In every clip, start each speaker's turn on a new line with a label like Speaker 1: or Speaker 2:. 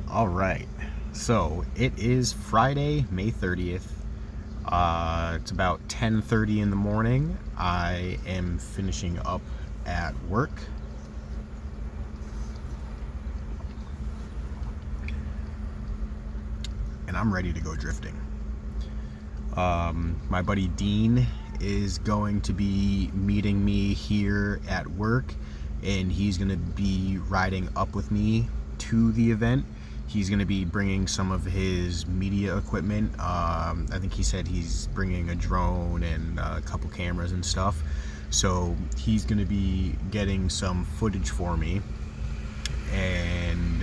Speaker 1: All right. So it is Friday, May 30th. It's about 10:30 in the morning. I am finishing up at work. And I'm ready to go drifting. My buddy Dean is going to be meeting me here at work, and he's going to be riding up with me to the event. He's going to be bringing some of his media equipment. I think he said he's bringing a drone and a couple cameras and stuff. So he's going to be getting some footage for me, and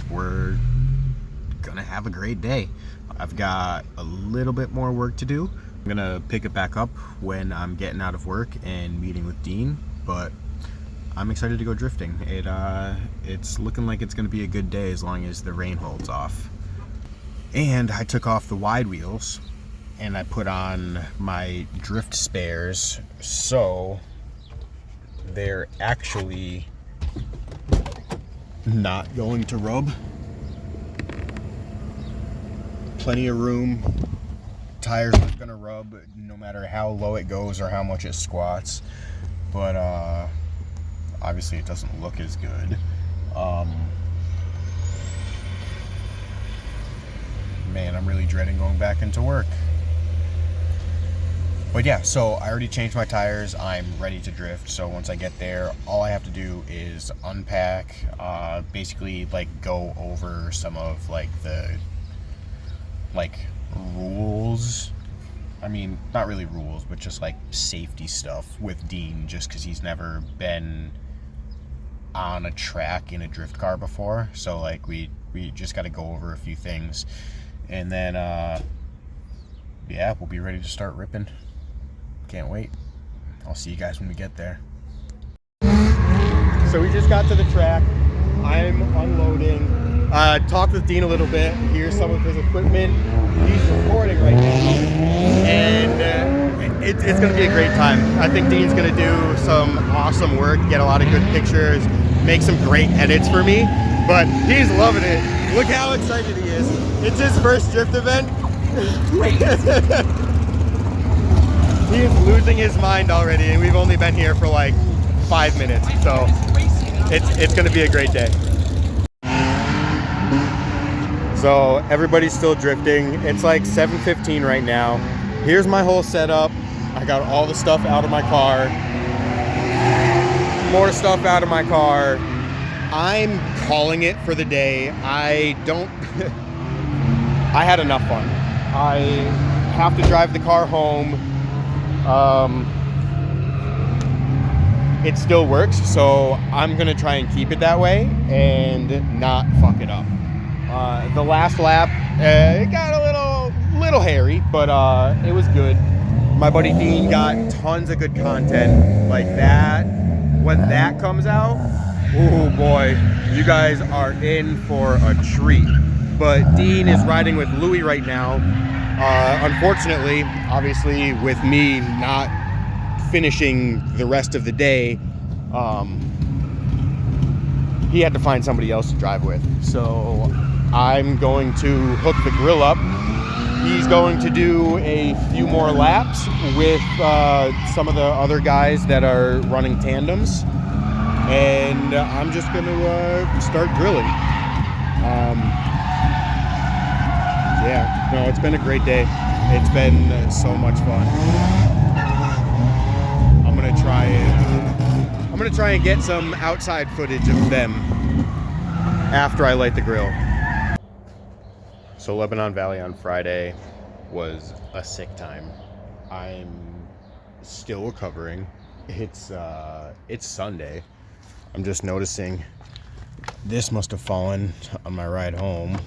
Speaker 1: we're gonna have a great day. I've got a little bit more work to do. I'm gonna pick it back up when I'm getting out of work and meeting with Dean, but I'm excited to go drifting. It's looking like it's gonna be a good day as long as the rain holds off. And I took off the wide wheels and I put on my drift spares, so they're actually not going to rub. Plenty of room. Tires aren't gonna rub no matter how low it goes or how much it squats, but obviously it doesn't look as good. Man, I'm really dreading going back into work. But yeah, so I already changed my tires. I'm ready to drift. So once I get there, all I have to do is unpack, basically like go over some of like the rules. I mean, not really rules, but just like safety stuff with Dean, just because he's never been on a track in a drift car before. So like we just got to go over a few things, and then yeah, we'll be ready to start ripping. Can't wait. I'll see you guys when we get there. So we just got to the track. I'm unloading. Talked with Dean a little bit. Here's some of his equipment. He's recording right now, and it's going to be a great time. I think Dean's going to do some awesome work, get a lot of good pictures, make some great edits for me. But he's loving it. Look how excited he is. It's his first drift event. He is losing his mind already, and we've only been here for like 5 minutes, so it's going to be a great day. So everybody's still drifting. It's like 7:15 right now. Here's my whole setup. I got all the stuff out of my car. More stuff out of my car. I'm calling it for the day. I had enough fun. I have to drive the car home. It still works, so I'm gonna try and keep it that way and not fuck it up. The last lap, it got a little hairy, but it was good. My buddy Dean got tons of good content like that. When that comes out, oh boy, you guys are in for a treat. But Dean is riding with Louie right now. Unfortunately, obviously, with me not finishing the rest of the day, he had to find somebody else to drive with. So I'm going to hook the grill up. He's going to do a few more laps with some of the other guys that are running tandems, and I'm just going to start grilling. Yeah, no, it's been a great day. It's been so much fun. I'm gonna try and get some outside footage of them after I light the grill. So Lebanon Valley on Friday was a sick time. I'm still recovering. It's Sunday. I'm just noticing this must have fallen on my ride home.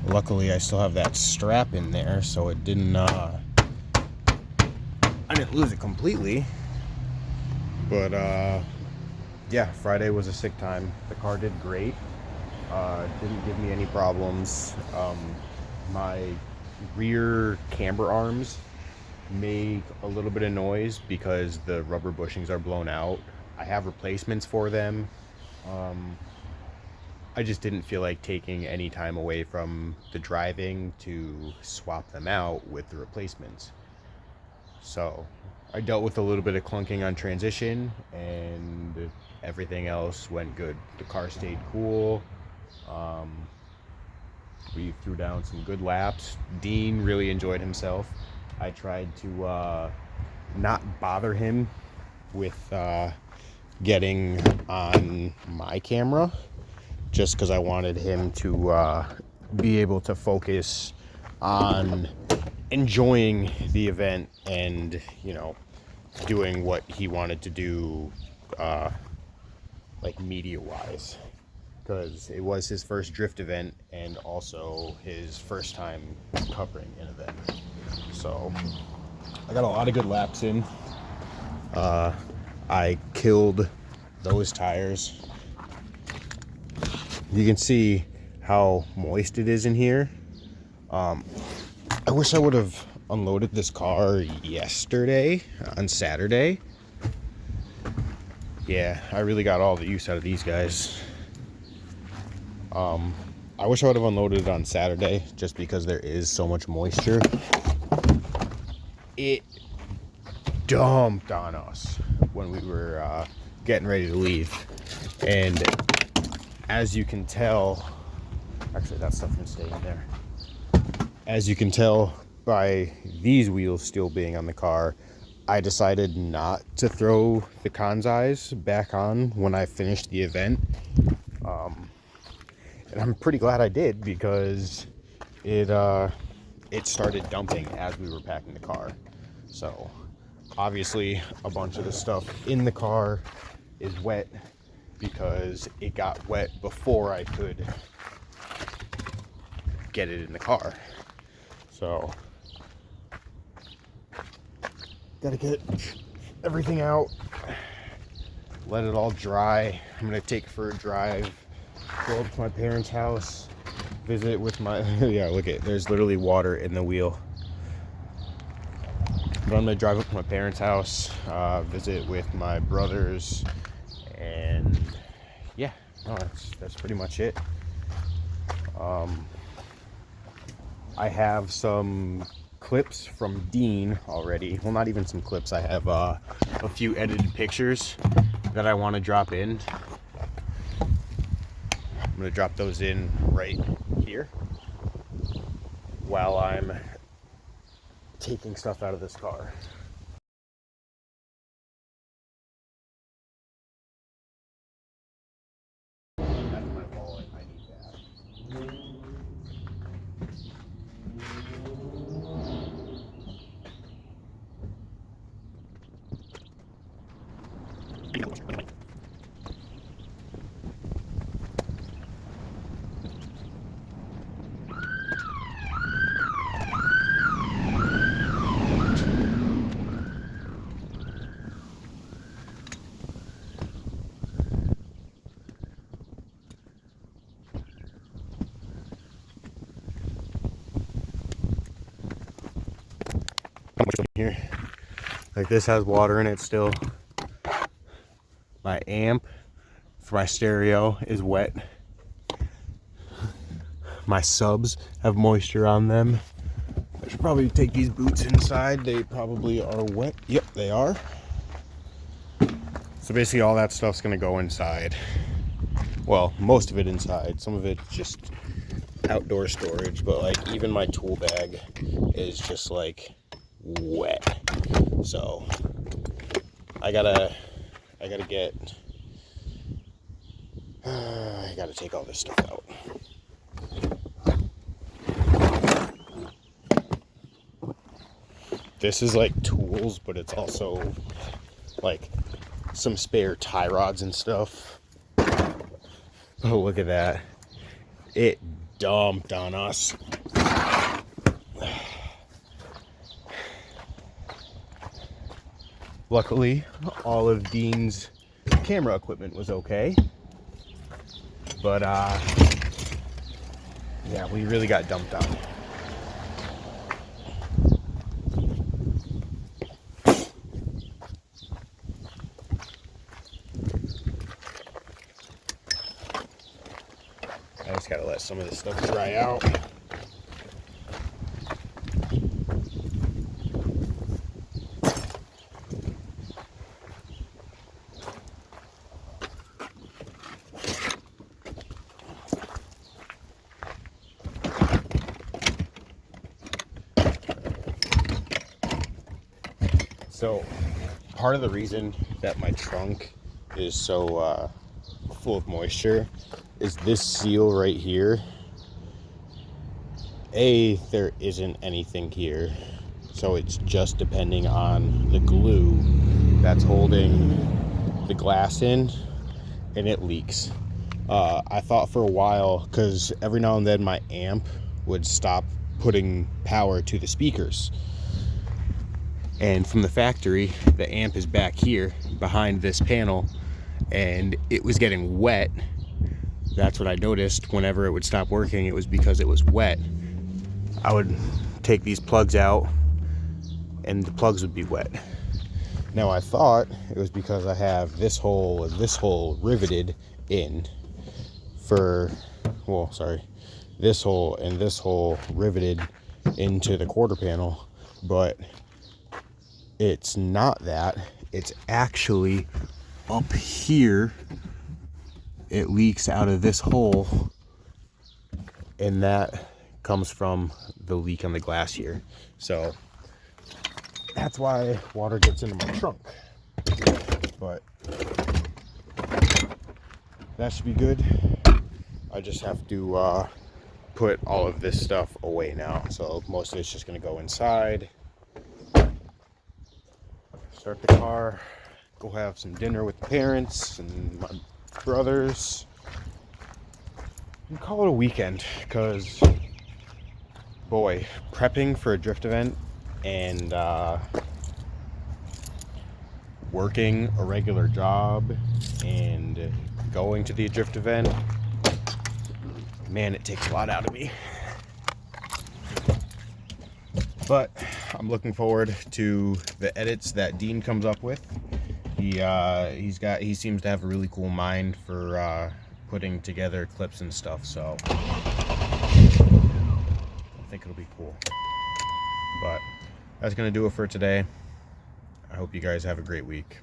Speaker 1: Luckily, I still have that strap in there, so it didn't, I didn't lose it completely. But, yeah, Friday was a sick time. The car did great. Didn't give me any problems. My rear camber arms make a little bit of noise because the rubber bushings are blown out. I have replacements for them. I just didn't feel like taking any time away from the driving to swap them out with the replacements. So I dealt with a little bit of clunking on transition, and everything else went good. The car stayed cool. We threw down some good laps. Dean really enjoyed himself. I tried to not bother him with getting on my camera, just because I wanted him to be able to focus on enjoying the event and, you know, doing what he wanted to do, like media wise, because it was his first drift event and also his first time covering an event. So I got a lot of good laps in. I killed those tires. You can see how moist it is in here. I wish I would have unloaded this car yesterday on Saturday. Yeah, I really got all the use out of these guys. I wish I would have unloaded it on Saturday just because there is so much moisture. It dumped on us when we were getting ready to leave. And as you can tell, actually that stuff can stay in there. As you can tell by these wheels still being on the car, I decided not to throw the Kansais back on when I finished the event. And I'm pretty glad I did, because it started dumping as we were packing the car. So obviously a bunch of the stuff in the car is wet because it got wet before I could get it in the car. So gotta get everything out, let it all dry. I'm gonna take it for a drive, go up to my parents' house, visit with my yeah, look at, there's literally water in the wheel. But I'm gonna drive up to my parents' house, visit with my brothers, and yeah, no, that's pretty much it. I have some clips from Dean already. Well, not even some clips. I have a few edited pictures that I want to drop in. I'm going to drop those in right here while I'm taking stuff out of this car. That's my wallet. I need that. Here, like this has water in it still. My amp for my stereo is wet. My subs have moisture on them. I should probably take these boots inside. They probably are wet. Yep, they are. So basically all that stuff's gonna go inside. Well, most of it inside. Some of it's just outdoor storage, but like even my tool bag is just like wet. So I gotta take all this stuff out. This is like tools, but it's also like some spare tie rods and stuff. Oh, look at that. It dumped on us. Luckily, all of Dean's camera equipment was okay. But, yeah, we really got dumped on. just gotta let some of this stuff dry out. So part of the reason that my trunk is so full of moisture is this seal right here. There isn't anything here, so it's just depending on the glue that's holding the glass in, and it leaks. I thought for a while, because every now and then my amp would stop putting power to the speakers, and from the factory the amp is back here behind this panel, and it was getting wet. That's what I noticed. Whenever it would stop working, it was because it was wet. I would take these plugs out and the plugs would be wet. Now I thought it was because I have this hole and this hole riveted in for, well, sorry, this hole and this hole riveted into the quarter panel, but it's not that. It's actually up here. It leaks out of this hole, and that comes from the leak on the glass here. So that's why water gets into my trunk. But that should be good. I just have to put all of this stuff away now. So most of it's just gonna go inside, start the car, go have some dinner with the parents and my brothers, and call it a weekend. Because boy, prepping for a drift event and working a regular job and going to the drift event, man, it takes a lot out of me. But I'm looking forward to the edits that Dean comes up with. He seems to have a really cool mind for putting together clips and stuff, so I think it'll be cool. But that's gonna do it for today. I hope you guys have a great week.